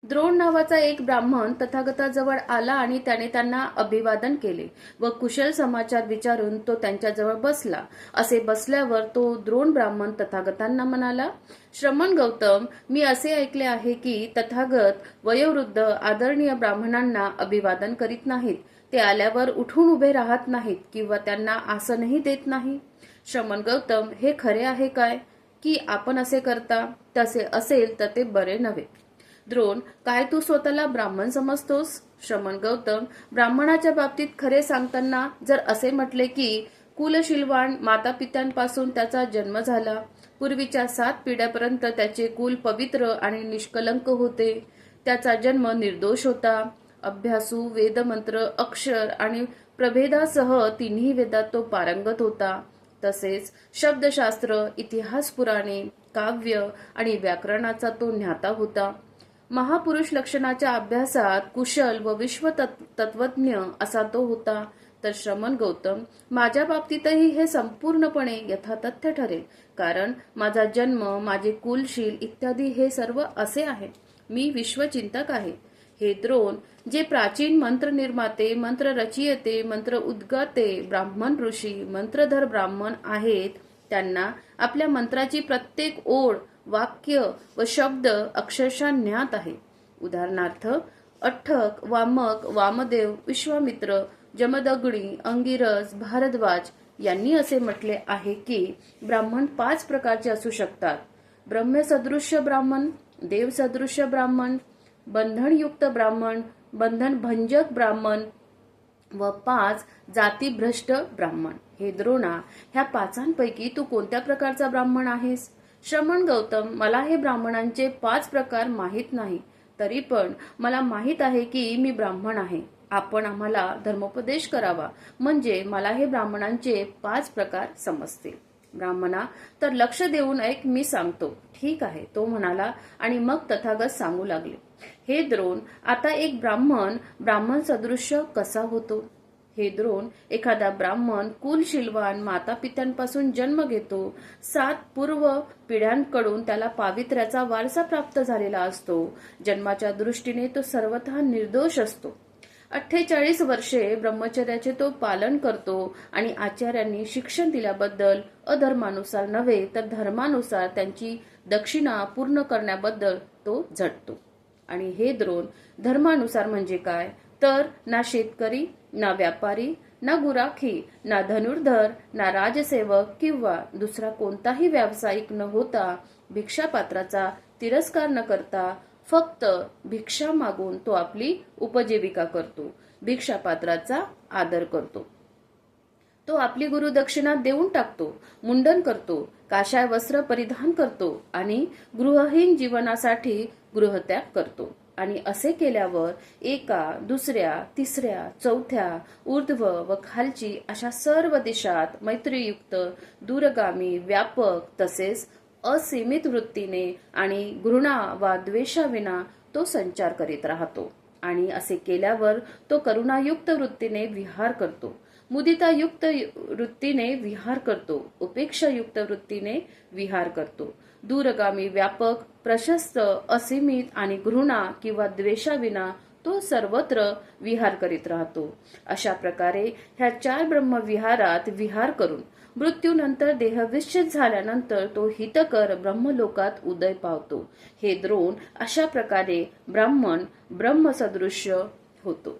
द्रोण नावाचा एक ब्राह्मण तथागताजवळ आला आणि त्याने त्यांना अभिवादन केले व कुशल समाचार विचारून तो त्यांच्याजवळ बसला. असे बसल्यावर तो द्रोण ब्राह्मण तथागतांना म्हणाला, श्रमण गौतम, मी असे ऐकले आहे की तथागत वयोवृद्ध आदरणीय ब्राह्मणांना अभिवादन करीत नाहीत. ते आल्यावर उठून उभे राहत नाहीत किंवा त्यांना आसनही देत नाही. श्रमण गौतम, हे खरे आहे काय की आपण असे करता? तसे असेल तर ते बरे नव्हे. द्रोण, काय तू स्वतःला ब्राह्मण समजतोस? श्रमण गौतम, ब्राह्मणाच्या बाबतीत खरे सांगताना जर असे म्हटले की कुलशीलवान मातापित्यांपासून त्याचा जन्म झाला, पूर्वीच्या 7 पिढ्यापर्यंत त्याचे कुल पवित्र आणि निष्कलंक होते, त्याचा जन्म निर्दोष होता, अभ्यासू, वेदमंत्र, अक्षर आणि प्रभेदासह तिन्ही वेदात तो पारंगत होता, तसेच शब्दशास्त्र, इतिहास, पुराणे, काव्य आणि व्याकरणाचा तो ज्ञाता होता. महापुरुष लक्षणाच्या अभ्यासात कुशल व विश्वतत्वज्ञ असा तो होता. तर श्रमण गौतम, माझ्या बाबतीतही हे संपूर्णपणे यथातथ्य ठरेल, कारण माझा जन्म, माझे कुलशील इत्यादी हे सर्व असे आहे. मी विश्वचिंतक आहे. हे द्रोण, जे प्राचीन मंत्र निर्माते, मंत्र रचयिते, मंत्र उद्गाते ब्राह्मण ऋषी, मंत्रधर ब्राह्मण आहेत, त्यांना आपल्या मंत्राची प्रत्येक ओळ, वाक्य व शब्द अक्षरशः ज्ञात आहे. उदाहरणार्थ, अठ्ठक, वामक, वामदेव, विश्वामित्र, जमदग्नी, अंगिरस, भारद्वाज यांनी असे म्हटले आहे की ब्राह्मण 5 प्रकारचे असू शकतात: ब्रह्मसदृश्य ब्राह्मण, देवसदृश्य ब्राह्मण, बंधनयुक्त ब्राह्मण, बंधनभंजक ब्राह्मण व 5 जातीभ्रष्ट ब्राह्मण. हे द्रोणा, ह्या 5 तू कोणत्या प्रकारचा ब्राह्मण आहेस? श्रमण गौतम, मला हे ब्राह्मणांचे 5 प्रकार माहीत नाही, तरी पण मला माहीत आहे की मी ब्राह्मण आहे. आपण आम्हाला धर्मोपदेश करावा, म्हणजे मला हे ब्राह्मणांचे 5 प्रकार समजतील. ब्राह्मणा, तर लक्ष देऊन ऐक, मी सांगतो. ठीक आहे, तो म्हणाला आणि मग तथागत सांगू लागले. हे द्रोण, आता एक ब्राह्मण सदृश्य कसा होतो? हे द्रोण, एखादा ब्राह्मण कुलशीलवान मातापित्यांपासून जन्म घेतो. 7 पूर्व पिढ्यांकडून त्याला पावित्र्याचा वारसा प्राप्त झालेला असतो. जन्माच्या दृष्टीने तो सर्वतः निर्दोष असतो. 48 वर्षे ब्रह्मचर्याचे तो पालन करतो आणि आचार्यांनी शिक्षण दिल्याबद्दल अधर्मानुसार नव्हे तर धर्मानुसार त्यांची दक्षिणा पूर्ण करण्याबद्दल तो झटतो. आणि हे द्रोण, धर्मानुसार म्हणजे काय? तर ना शेतकरी, ना व्यापारी, ना गुराखी, ना धनुर्धर, ना राजसेवक किंवा दुसरा कोणताही व्यावसायिक न होता, भिक्षापात्राचा तिरस्कार न करता फक्त भिक्षा मागून तो आपली उपजीविका करतो. भिक्षापात्राचा आदर करतो. तो आपली गुरुदक्षिणा देऊन टाकतो, मुंडन करतो, काशाय वस्त्र परिधान करतो आणि गृहहीन जीवनासाठी गृहत्याग करतो. आणि असे केल्यावर एका, दुसऱ्या, तिसऱ्या, चौथ्या, ऊर्ध्व व खालची अशा सर्व दिशात मैत्रीयुक्त, दूरगामी, व्यापक तसेच असीमित वृत्तीने आणि घृणा वा द्वेषाविना तो संचार करीत राहतो. आणि असे केल्यावर तो करुणायुक्त वृत्तीने विहार करतो, मुदितायुक्त वृत्तीने विहार करतो, उपेक्षायुक्त वृत्तीने विहार करतो. दूरगामी, व्यापक, प्रशस्त, असीमित आणि घृणा किंवा द्वेषाविना तो सर्वत्र विहार करीत राहतो. अशा प्रकारे ह्या 4 ब्रह्मविहारात विहार करून मृत्यूनंतर देह विच्छेद झाल्यानंतर तो हितकर ब्रह्मलोकात उदय पावतो. हे द्रोण, अशा प्रकारे ब्राह्मण ब्रह्मसदृश्य होतो.